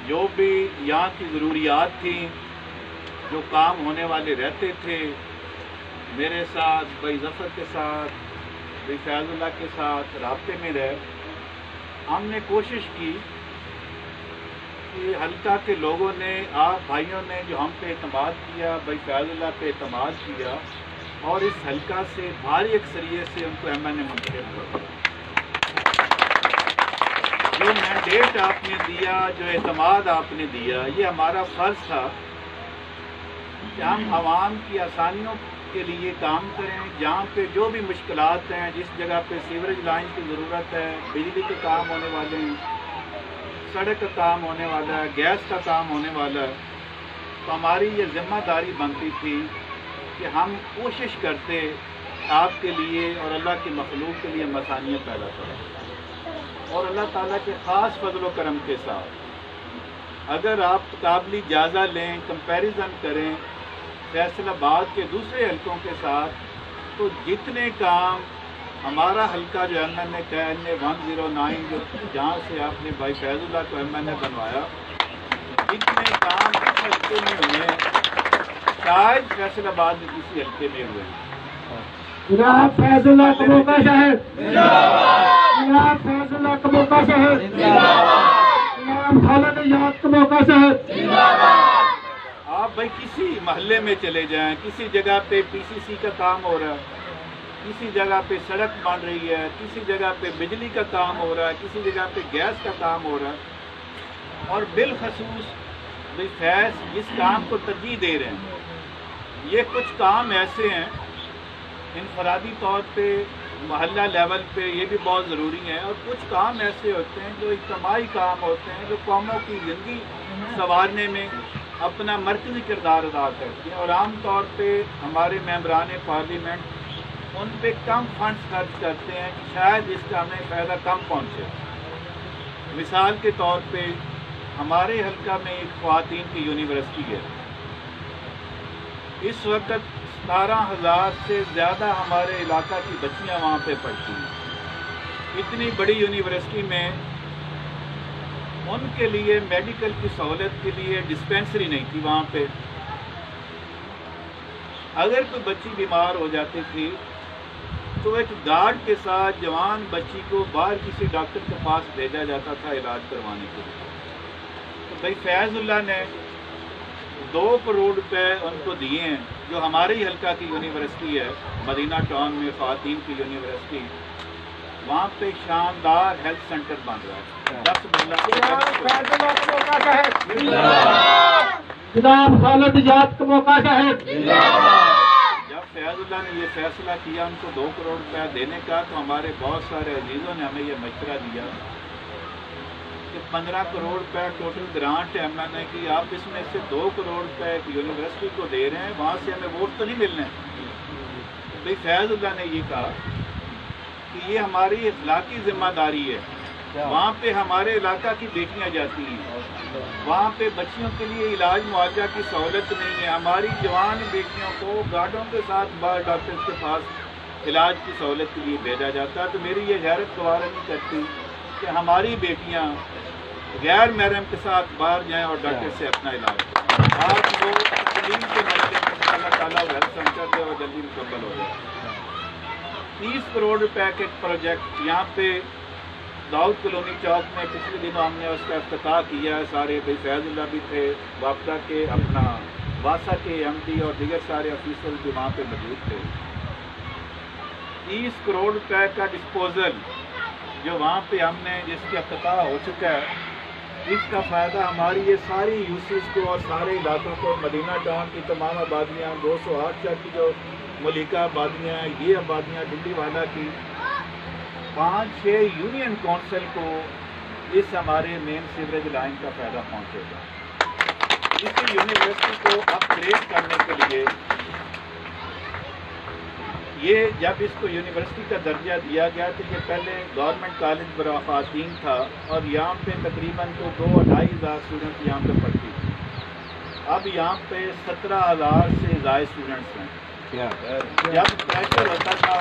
جو بھی یہاں کی ضروریات تھیں، جو کام ہونے والے رہتے تھے، میرے ساتھ بھائی ظفر کے ساتھ، بھائی فیض اللہ کے ساتھ رابطے میں رہ ہم نے کوشش کی کہ حلقہ کے لوگوں نے، آپ بھائیوں نے جو ہم پہ اعتماد کیا، بھائی فیض اللہ پہ اعتماد کیا اور اس حلقہ سے بھاری اکثریت سے ان کو ایم این اے منتخب کر دیا۔ جو مینڈیٹ آپ نے دیا، جو اعتماد آپ نے دیا، یہ ہمارا فرض تھا کہ ہم عوام کی آسانیوں کے لیے کام کریں۔ جہاں پہ جو بھی مشکلات ہیں، جس جگہ پہ سیوریج لائن کی ضرورت ہے، بجلی کے کام ہونے والے ہیں، سڑک کا کام ہونے والا ہے، گیس کا کام ہونے والا ہے، تو ہماری یہ ذمہ داری بنتی تھی کہ ہم کوشش کرتے آپ کے لیے اور اللہ کی مخلوق کے لیے آسانیاں پیدا کریں۔ اور اللہ تعالیٰ کے خاص فضل و کرم کے ساتھ اگر آپ قابلی جائزہ لیں، کمپیریزن کریں فیصل آباد کے دوسرے حلقوں کے ساتھ، تو جتنے کام ہمارا حلقہ جو ایم این اے کا این اے 109 جو جہاں سے آپ نے بھائی فیض اللہ کو ایم این اے بنوایا، جتنے کام اس حلقے میں ہوئے ہیں شاید فیصل آباد میں کسی حلقے میں ہوئے ہیں۔ جناب فیض اللہ کموکا شہر، جناب فیض اللہ کموکا شہر، جناب خالد یاد کموکا شہر۔ آپ بھائی کسی محلے میں چلے جائیں، کسی جگہ پہ پی سی سی کا کام ہو رہا ہے، کسی جگہ پہ سڑک بن رہی ہے، کسی جگہ پہ بجلی کا کام ہو رہا ہے، کسی جگہ پہ گیس کا کام ہو رہا ہے، اور بالخصوص بھائی فیض جس کام کو ترجیح دے رہے ہیں، یہ کچھ کام ایسے ہیں انفرادی طور پہ محلہ لیول پہ یہ بھی بہت ضروری ہیں، اور کچھ کام ایسے ہوتے ہیں جو اجتماعی کام ہوتے ہیں، جو قوموں کی زندگی سنوارنے میں اپنا مرکزی کردار ادا کرتے ہیں، اور عام طور پہ ہمارے ممبران پارلیمنٹ ان پہ کم فنڈز خرچ کرتے ہیں کہ شاید اس کا ہمیں فائدہ کم پہنچے۔ مثال کے طور پہ ہمارے حلقہ میں ایک خواتین کی یونیورسٹی ہے، اس وقت 17,000 سے زیادہ ہمارے علاقہ کی بچیاں وہاں پہ پڑھتی ہیں۔ اتنی بڑی یونیورسٹی میں ان کے لیے میڈیکل کی سہولت کے لیے ڈسپینسری نہیں تھی وہاں پہ۔ اگر کوئی بچی بیمار ہو جاتی تھی تو ایک گارڈ کے ساتھ جوان بچی کو باہر کسی ڈاکٹر کے پاس بھیجا جاتا تھا علاج کروانے کے لیے۔ تو بھائی فیض اللہ نے 2 کروڑ روپے ان کو دیے ہیں، جو ہمارے ہی حلقہ کی یونیورسٹی ہے مدینہ ٹاؤن میں، خواتین کی یونیورسٹی، وہاں پہ شاندار ہیلتھ سینٹر بن رہا ہے۔ 10 جناب خالد یاد کموکا شہر۔ جب فیض اللہ نے یہ فیصلہ کیا ان کو 2 کروڑ روپے دینے کا، تو ہمارے بہت سارے عزیزوں نے ہمیں یہ مشورہ دیا کہ 15 کروڑ روپے ٹوٹل گرانٹ ہے ایم این اے کی، آپ اس میں سے 2 کروڑ روپے ایک یونیورسٹی کو دے رہے ہیں، وہاں سے ہمیں ووٹ تو نہیں ملنے۔ بھائی فیض اللہ نے یہ کہا کہ یہ ہماری اخلاقی ذمہ داری ہے، وہاں پہ ہمارے علاقہ کی بیٹیاں جاتی ہیں، وہاں پہ بچیوں کے لیے علاج معالجہ کی سہولت نہیں ہے، ہماری جوان بیٹیوں کو گارڈوں کے ساتھ باہر ڈاکٹر کے پاس علاج کی سہولت کے لیے بھیجا جاتا ہے۔ تو میری یہ غیرت گوارا نہیں کرتی کہ ہماری بیٹیاں غیر محرم کے ساتھ باہر جائیں اور ڈاکٹر سے اپنا علاج کریں۔ آج وہ تقریر کے مرکز میں اللہ تعالیٰ ہیلتھ سینٹر دے اور جلدی مکمل ہو جائے۔ 30 کروڑ روپے کے پروجیکٹ یہاں پہ داؤد کالونی چوک میں پچھلے دنوں ہم نے اس کا افتتاح کیا ہے، سارے بھائی فیض اللہ بھی تھے، وابدہ کے اپنا واسا کے ایم ڈی اور دیگر سارے آفیسر بھی وہاں پہ موجود تھے۔ 30 کروڑ روپے کا ڈسپوزل جو وہاں پہ ہم نے جس کا افتتاح ہو چکا ہے، اس کا فائدہ ہماری یہ ساری یوسیز کو اور سارے علاقوں کو، مدینہ ٹاؤن کی تمام آبادیاں، 208 شہر کی جو ملیکہ آبادیاں ہیں، یہ آبادیاں ڈنڈی والا کی 5-6 یونین کونسل کو اس ہمارے مین سیوریج لائن کا فائدہ پہنچے گا۔ اس یونیورسٹی کو اپ گریڈ کرنے کے لیے یہ جب اس کو یونیورسٹی کا درجہ دیا گیا تو یہ پہلے گورنمنٹ کالج برائے خواتین تھا، اور یہاں پہ تقریباً تو 2-2.5 ہزار اسٹوڈنٹ یہاں پہ پڑھتی تھی۔ اب یہاں پہ 17,000 سے زائد اسٹوڈنٹس ہیں۔ جب پریشر ہوتا تھا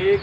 1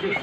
CC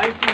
IT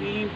3